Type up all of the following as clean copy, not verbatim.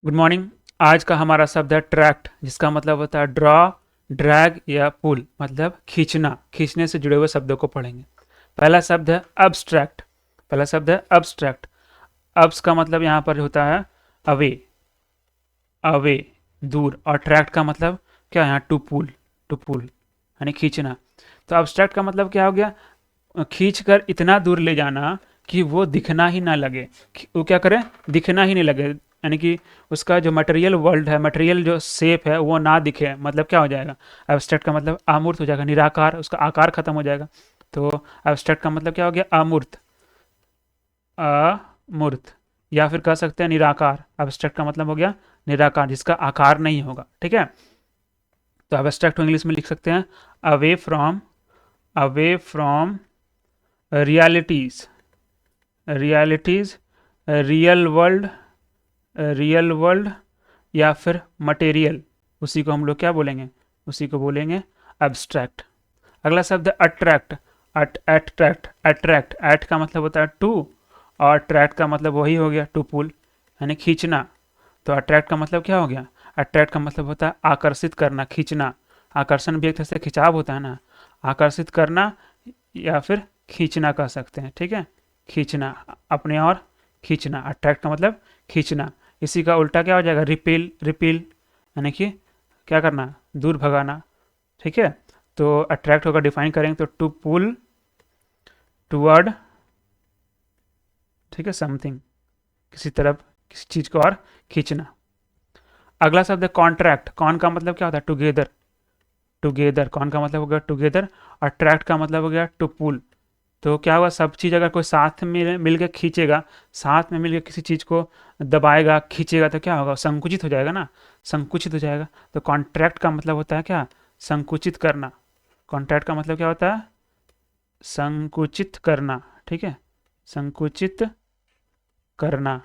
Good morning. आज का हमारा शब्द है ट्रैक्ट, जिसका मतलब होता है ड्रॉ, ड्रैग या पुल, मतलब खींचना। खींचने से जुड़े हुए शब्दों को पढ़ेंगे। पहला शब्द है अब्स्ट्रैक्ट। पहला शब्द है अब्स्ट्रैक्ट। अब्स का मतलब यहाँ पर होता है अवे, अवे, दूर। और ट्रैक्ट का मतलब क्या है यहाँ, टू पुल, टू पुल यानी खींचना। तो अब्स्ट्रैक्ट का मतलब क्या हो गया, खींच कर इतना दूर ले जाना कि वो दिखना ही ना लगे। वो क्या करे, दिखना ही नहीं लगे, यानी कि उसका जो मटेरियल वर्ल्ड है, मटेरियल जो शेप है वो ना दिखे, मतलब क्या हो जाएगा, एब्स्ट्रैक्ट का मतलब अमूर्त हो जाएगा, निराकार, उसका आकार खत्म हो जाएगा। तो एब्स्ट्रैक्ट का मतलब क्या हो गया, अमूर्त, अमूर्त। या फिर कह सकते हैं निराकार। एब्स्ट्रैक्ट का मतलब हो गया निराकार, जिसका आकार नहीं होगा। ठीक है। तो एब्स्ट्रैक्ट को इंग्लिश में लिख सकते हैं away from, away from realities, realities, real world, real world, या फिर मटेरियल, उसी को हम लोग क्या बोलेंगे, उसी को बोलेंगे एब्स्ट्रैक्ट। अगला शब्द है अट्रैक्ट। अट्रैक्ट, अट्रैक्ट, एट का मतलब होता है टू, और ट्रैक्ट का मतलब वही हो गया टू पुल, यानी खींचना। तो अट्रैक्ट का मतलब क्या हो गया, अट्रैक्ट का मतलब होता है आकर्षित करना, खींचना। आकर्षण भी एक तरह से खिंचाव होता है ना, आकर्षित करना या फिर खींचना कह सकते हैं। ठीक है, खींचना, अपने और खींचना। अट्रैक्ट का मतलब खींचना। इसी का उल्टा क्या हो जाएगा, रिपेल, रिपेल यानी कि क्या करना, दूर भगाना। ठीक है। तो अट्रैक्ट होगा, डिफाइन करेंगे तो टू पुल टूवर्ड, ठीक है, समथिंग, किसी तरफ, किसी चीज को और खींचना। अगला शब्द है कॉन्ट्रैक्ट। कॉन का मतलब क्या होता है, टुगेदर, टुगेदर। कॉन का मतलब हो गया टुगेदर, और ट्रैक्ट का मतलब हो गया टू पुल। तो क्या होगा, सब चीज़ अगर कोई साथ में मिल के खींचेगा, साथ में मिल के किसी चीज़ को दबाएगा, खींचेगा, तो क्या होगा, संकुचित हो जाएगा ना, संकुचित हो जाएगा। तो कॉन्ट्रैक्ट का मतलब होता है क्या, संकुचित करना। कॉन्ट्रैक्ट का मतलब क्या होता है, संकुचित करना। ठीक है, संकुचित करना।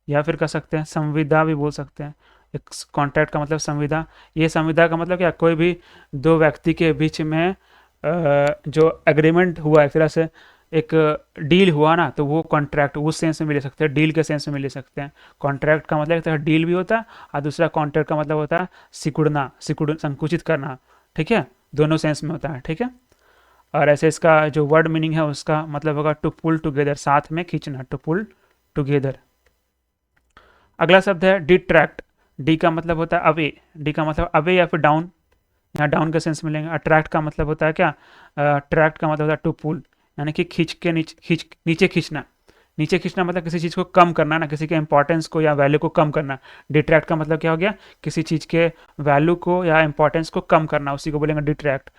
या फिर कह सकते हैं संविदा भी बोल सकते हैं। एक कॉन्ट्रैक्ट का मतलब संविदा। ये संविदा का मतलब क्या, कोई भी दो व्यक्ति के बीच में जो एग्रीमेंट हुआ, एक तरह से एक डील हुआ ना, तो वो कॉन्ट्रैक्ट उस सेंस में ले सकते हैं, डील के सेंस में ले सकते हैं। कॉन्ट्रैक्ट का मतलब एक तरह डील भी होता है, और दूसरा कॉन्ट्रैक्ट का मतलब होता है सिकुड़ना, सिकुड़, संकुचित करना। ठीक है, दोनों सेंस में होता है। ठीक है। और ऐसे इसका जो वर्ड मीनिंग है उसका मतलब होगा टू पुल टुगेदर, साथ में खींचना, टू पुल टुगेदर। अगला शब्द है डिट्रैक्ट। डी का मतलब होता है अवे, डी का मतलब अवे या फिर डाउन, यहाँ डाउन के सेंस मिलेंगे। अट्रैक्ट का मतलब होता है क्या, ट्रैक्ट का मतलब होता है टू पुल, यानी कि खींच के नीचे, नीचे खींचना। नीचे खींचना मतलब किसी चीज़ को कम करना ना, किसी के इंपॉर्टेंस को या वैल्यू को कम करना। डिट्रैक्ट का मतलब क्या हो गया, किसी चीज़ के वैल्यू को या इंपॉर्टेंस को कम करना, उसी को बोलेंगे detract.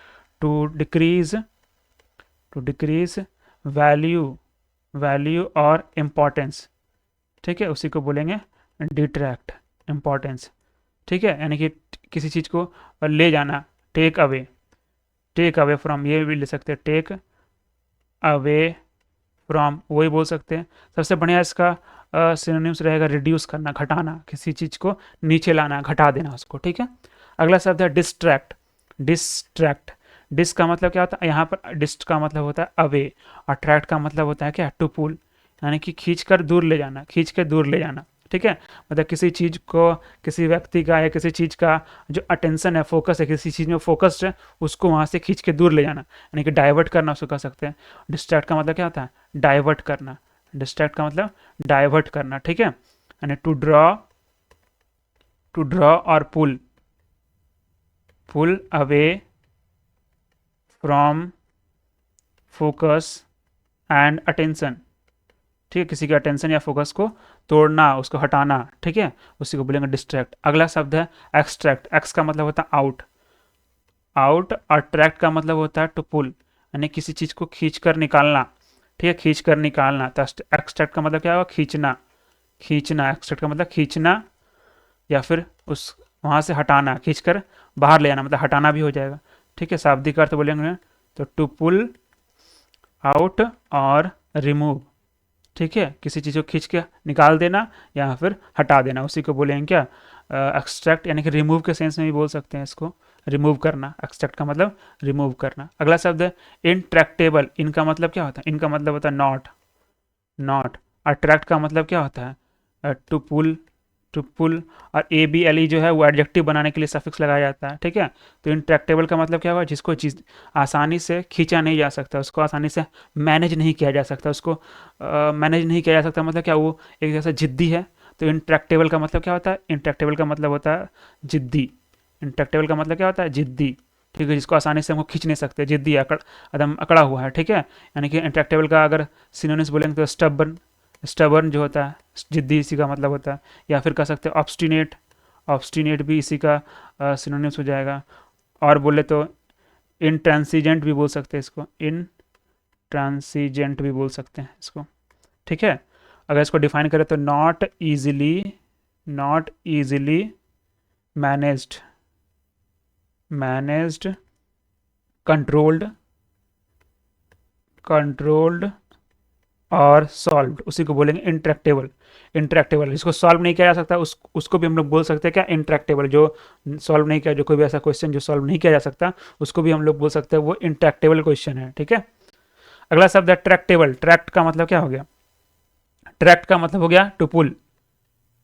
To decrease, to decrease value, value और इम्पॉर्टेंस। ठीक है, उसी को बोलेंगे डिट्रैक्ट, इम्पॉर्टेंस। ठीक है, यानी कि किसी चीज़ को ले जाना, take away, take away from, ये भी ले सकते हैं, टेक अवे फ्रॉम, वही बोल सकते हैं। सबसे बढ़िया इसका सिनोनिम्स रहेगा रिड्यूस करना, घटाना, किसी चीज़ को नीचे लाना, घटा देना उसको। ठीक है। अगला शब्द है डिस्ट्रैक्ट। डिस्ट्रैक्ट, डिस का मतलब क्या होता है, यहाँ पर डिस्ट का मतलब होता है अवे, और ट्रैक्ट का मतलब होता है क्या, टू पुल, यानी कि खींच कर दूर ले जाना, खींच कर दूर ले जाना। ठीक है, मतलब किसी चीज़ को, किसी व्यक्ति का या किसी चीज़ का जो अटेंशन है, फोकस है, किसी चीज़ में फोकस्ड है, उसको वहाँ से खींच के दूर ले जाना, यानी कि डाइवर्ट करना, उसको कह सकते हैं। डिस्ट्रैक्ट का मतलब क्या होता है, डाइवर्ट करना। डिस्ट्रैक्ट का मतलब डाइवर्ट करना। ठीक है, यानी टू ड्रॉ, टू ड्रॉ और pull, pull away from focus and attention. ठीक है, किसी के अटेंशन या फोकस को तोड़ना, उसको हटाना। ठीक है, उसी को बोलेंगे डिस्ट्रैक्ट। अगला शब्द है एक्सट्रैक्ट। एक्स का मतलब होता है आउट, आउट, और ट्रैक्ट का मतलब होता है टू पुल, यानी किसी चीज़ को खींच कर निकालना। ठीक है, खींच कर निकालना। तो एक्सट्रैक्ट का मतलब क्या होगा, खींचना, खींचना। एक्सट्रैक्ट का मतलब खींचना या फिर उस वहाँ से हटाना, खींच कर बाहर ले आना, मतलब हटाना भी हो जाएगा। ठीक है, शाब्दिक अर्थ बोलेंगे तो टू पुल आउट और रिमूव। ठीक है, किसी चीज़ को खींच के निकाल देना या फिर हटा देना, उसी को बोलेंगे क्या, एक्सट्रैक्ट, यानी कि रिमूव के सेंस में भी बोल सकते हैं इसको, रिमूव करना। एक्सट्रैक्ट का मतलब रिमूव करना। अगला शब्द है इनट्रैक्टेबल। इनका मतलब क्या होता है, इनका मतलब होता है नॉट, नॉट। अट्रैक्ट का मतलब क्या होता है, टू पुल टू पुल, और ए बी एल ई जो है वो एडजेक्टिव बनाने के लिए सफिक्स लगाया जाता है, ठीक है। तो इंट्रैक्टेबल का मतलब क्या हुआ, जिसको चीज़ आसानी से खींचा नहीं जा सकता, उसको आसानी से मैनेज नहीं किया जा सकता, उसको मैनेज नहीं किया जा सकता मतलब क्या, वो एक जैसा जिद्दी है। तो इंट्रैक्टेबल का मतलब क्या होता है, इंट्रैक्टेबल का मतलब होता है जिद्दी। इंट्रैक्टेबल का मतलब क्या होता है, जिद्दी, ठीक है, जिसको आसानी से हमको खींच नहीं सकते, जिद्दी एकदम अकड़ा हुआ है, ठीक है। यानी कि इंट्रैक्टेबल का अगर सिनोनिम्स बोलेंगे तो स्टबर्न, स्टबर्न जो होता है जिद्दी, इसी का मतलब होता है। या फिर कह सकते हैं ऑब्स्टिनेट, ऑब्स्टिनेट भी इसी का सिनोनिम्स हो जाएगा। और बोले तो इंट्रांसिजेंट भी बोल सकते हैं इसको, इंट्रांसिजेंट भी बोल सकते हैं इसको, ठीक है। अगर इसको डिफाइन करें तो not easily, not easily managed, managed, controlled, controlled और सॉल्व्ड, उसी को बोलेंगे इंट्रैक्टेबल। इंट्रैक्टेबल जिसको सॉल्व नहीं किया जा सकता उसको भी हम लोग बोल सकते हैं क्या, इंट्रैक्टेबल। जो सॉल्व नहीं किया, जो कोई भी ऐसा क्वेश्चन जो सॉल्व नहीं किया जा सकता उसको भी हम लोग बोल सकते हैं वो इंट्रैक्टेबल क्वेश्चन है, ठीक है। अगला शब्द है ट्रैक्टेबल। ट्रैक्ट का मतलब क्या हो गया, ट्रैक्ट का मतलब हो गया टू पुल,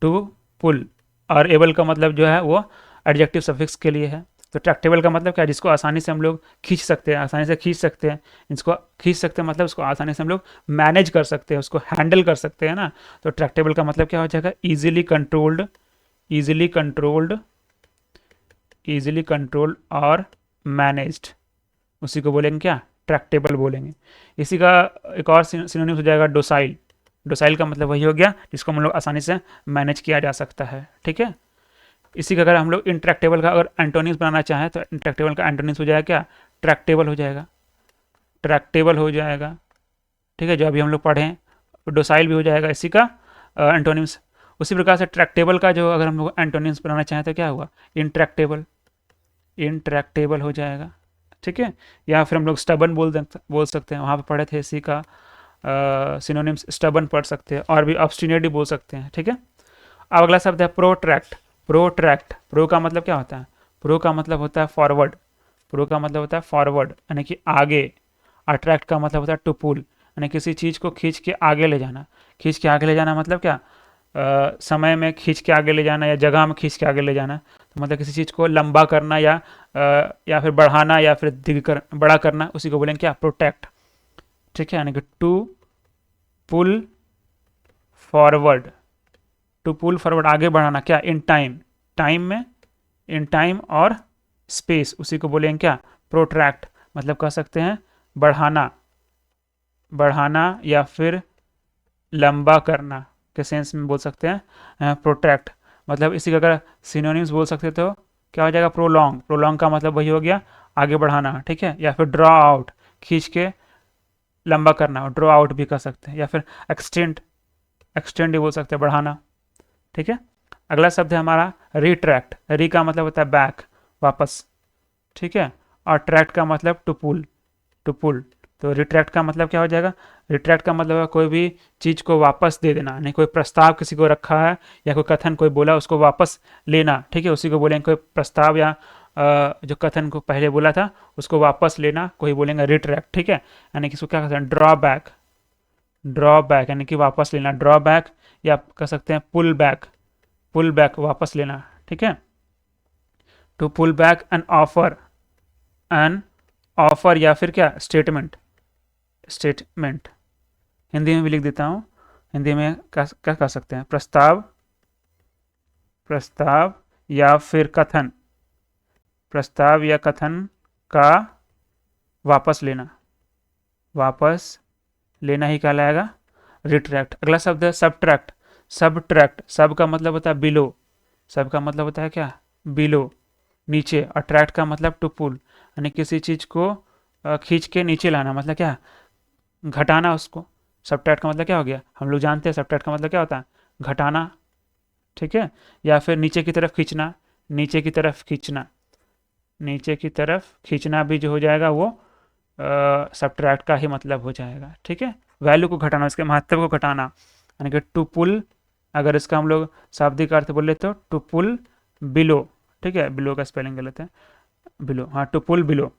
टू पुल, और एबल का मतलब जो है वो एडजेक्टिव सफिक्स के लिए है। तो ट्रैक्टेबल का मतलब क्या है, जिसको आसानी से हम लोग खींच सकते हैं, आसानी से खींच सकते हैं। इसको खींच सकते हैं मतलब उसको आसानी से हम लोग मैनेज कर सकते हैं, उसको हैंडल कर सकते हैं ना। तो ट्रैक्टेबल का मतलब क्या हो जाएगा, easily controlled, easily controlled, easily controlled और मैनेज्ड, उसी को बोलेंगे क्या, ट्रैक्टेबल बोलेंगे। इसी का एक और सिनोनिम हो जाएगा डोसाइल। डोसाइल का मतलब वही हो गया जिसको हम लोग आसानी से मैनेज किया जा सकता है, ठीक है। इसी का अगर हम लोग इंट्रैक्टेबल का अगर एंटोनिम्स बनाना चाहें तो इंट्रैक्टेबल का एंटोनिम्स हो जाएगा क्या, ट्रैक्टेबल हो जाएगा, ट्रैक्टेबल हो जाएगा, ठीक है, जो अभी हम लोग पढ़ें। डोसाइल भी हो जाएगा इसी का एंटोनिम्स। उसी प्रकार से ट्रैक्टेबल का जो अगर हम लोग एंटोनिम्स बनाना चाहें तो क्या हुआ, इंट्रैक्टेबल, इंट्रैक्टेबल हो जाएगा, ठीक है। या फिर हम लोग स्टबन बोल सकते हैं, वहाँ पे पढ़े थे इसी का सिनोनिम्स स्टबन पढ़ सकते हैं, और भी ऑब्स्टिनेट भी बोल सकते हैं, ठीक है। अब अगला शब्द है प्रोट्रैक्ट। प्रोट्रैक्ट, प्रो का मतलब क्या होता है, प्रो का मतलब होता है फॉरवर्ड, प्रो का मतलब होता है फॉरवर्ड यानी कि आगे। अट्रैक्ट का मतलब होता है टू पुल, यानी किसी चीज़ को खींच के आगे ले जाना। खींच के आगे ले जाना मतलब क्या, समय में खींच के आगे ले जाना या जगह में खींच के आगे ले जाना। तो मतलब किसी चीज़ को लंबा करना या फिर बढ़ाना या फिर बड़ा करना, उसी को बोलेंगे क्या, प्रोटेक्ट, ठीक है। यानी कि to pull forward, to pull forward आगे बढ़ाना, क्या, इन टाइम, टाइम में, इन टाइम और स्पेस, उसी को बोलेंगे क्या, प्रोट्रैक्ट। मतलब कह सकते हैं बढ़ाना, बढ़ाना या फिर लंबा करना के सेंस में बोल सकते हैं प्रोट्रैक्ट। मतलब इसी का अगर सिनोनिम्स बोल सकते तो क्या हो जाएगा, प्रोलॉन्ग। प्रोलॉन्ग का मतलब वही हो गया आगे बढ़ाना, ठीक है। या फिर ड्रॉ आउट, खींच के लंबा करना, ड्रॉ आउट भी कर सकते हैं। या फिर एक्सटेंड, एक्सटेंड भी बोल सकते हैं बढ़ाना, ठीक है। अगला शब्द है हमारा रिट्रैक्ट। री का मतलब होता है बैक, वापस, ठीक है। और ट्रैक्ट का मतलब टू पुल, टू पुल। तो रिट्रैक्ट का मतलब क्या हो जाएगा, रिट्रैक्ट का मतलब है कोई भी चीज़ को वापस दे देना, नहीं कोई प्रस्ताव किसी को रखा है या कोई कथन कोई बोला उसको वापस लेना, ठीक है, उसी को बोलेंगे कोई प्रस्ताव या जो कथन को पहले बोला था उसको वापस लेना, कोई बोलेंगे रिट्रैक्ट, ठीक है। यानी कि इसको क्या कहते हैं, ड्रॉ बैक, ड्रॉ बैक यानी कि वापस लेना, ड्रॉ बैक, या कह सकते हैं पुल बैक, पुल बैक वापस लेना, ठीक है। To pull back an offer, an offer या फिर क्या, स्टेटमेंट, स्टेटमेंट। हिंदी में भी लिख देता हूँ, हिंदी में क्या कह सकते हैं, प्रस्ताव, प्रस्ताव या फिर कथन, प्रस्ताव या कथन का वापस लेना, वापस लेना ही कहलाएगा रिट्रैक्ट। अगला शब्द है सबट्रैक्ट। सबट्रैक्ट, सब का मतलब होता है बिलो, सब का मतलब होता है क्या, बिलो, नीचे। अट्रैक्ट का मतलब टू पुल, यानी किसी चीज़ को खींच के नीचे लाना, मतलब क्या, घटाना उसको। सबट्रैक्ट का मतलब क्या हो गया, हम लोग जानते हैं सबट्रैक्ट का मतलब क्या होता है, घटाना, ठीक है। या फिर नीचे की तरफ खींचना, नीचे की तरफ खींचना, नीचे की तरफ खींचना भी जो हो जाएगा वो सबट्रैक्ट का ही मतलब हो जाएगा, ठीक है। वैल्यू को घटाना, इसके महत्व को घटाना, यानी कि टू पुल, अगर इसका हम लोग शाब्दिक अर्थ बोले तो टू पुल बिलो, ठीक है, बिलो का स्पेलिंग गलत है, बिलो, हाँ, टू पुल बिलो।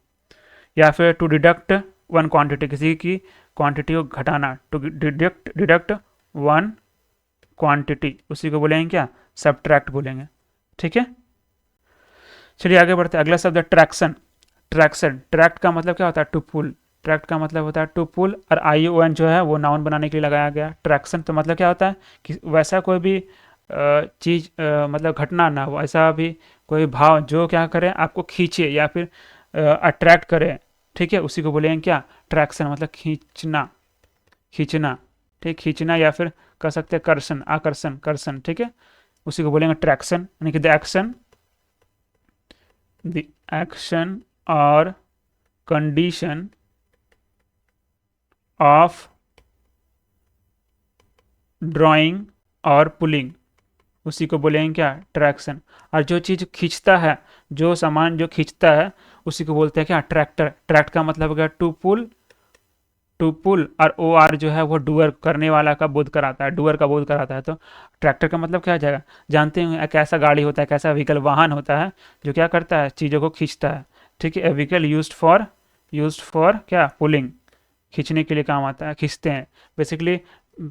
या फिर टू डिडक्ट वन क्वांटिटी, किसी की क्वांटिटी को घटाना, टू डिडक्ट वन क्वांटिटी, उसी को बोलेंगे क्या, सबट्रैक्ट बोलेंगे। ठीक है, चलिए आगे बढ़ते हैं। अगला शब्द है ट्रैक्शन। ट्रैक्शन, ट्रैक्ट का मतलब क्या होता है? To pull. ट्रैक्ट का मतलब होता है टू पुल, और आई ओ एन जो है वो नाउन बनाने के लिए लगाया गया। ट्रैक्शन तो मतलब क्या होता है कि वैसा कोई भी चीज़ मतलब घटना ना हो, ऐसा भी कोई भाव जो क्या करे, आपको खींचे या फिर अट्रैक्ट करे। ठीक है, उसी को बोलेंगे क्या? ट्रैक्शन, मतलब खींचना, खींचना। ठीक, खींचना या फिर कह सकते हैं कर्षण, आकर्षण, कर्षण। ठीक है, उसी को बोलेंगे ट्रैक्शन, यानी कि द एक्शन और कंडीशन ऑफ ड्राइंग और पुलिंग, उसी को बोलेंगे क्या? ट्रैक्शन। और जो चीज़ खींचता है, जो सामान जो खींचता है, उसी को बोलते हैं क्या? ट्रैक्टर। ट्रैक्ट का मतलब हो गया टू पुल, टू पुल, और ओ आर जो है वो डूअर, करने वाला का बोध कराता है, डूअर का बोध कराता है। तो ट्रैक्टर का मतलब क्या हो जाएगा? जानते हैं एक ऐसा गाड़ी होता है, एक ऐसा व्हीकल, वाहन होता है जो क्या करता है? चीज़ों को खींचता है। ठीक है, व्हीकल यूज्ड फॉर क्या? पुलिंग, खींचने के लिए काम आता है, खींचते हैं बेसिकली।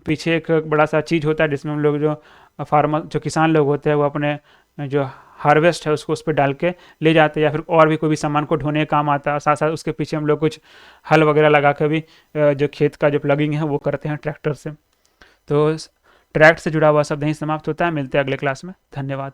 पीछे एक बड़ा सा चीज़ होता है जिसमें हम लोग जो फार्मर, जो किसान लोग होते हैं, वो अपने जो हार्वेस्ट है उसको उस पर डाल के ले जाते हैं, या फिर और भी कोई भी सामान को ढोने का काम आता है। साथ साथ उसके पीछे हम लोग कुछ हल वगैरह लगा के भी जो खेत का जो प्लगिंग है वो करते हैं ट्रैक्टर से। तो ट्रैक्ट से जुड़ा हुआ शब्द यहीं समाप्त होता है। मिलते हैं अगले क्लास में। धन्यवाद।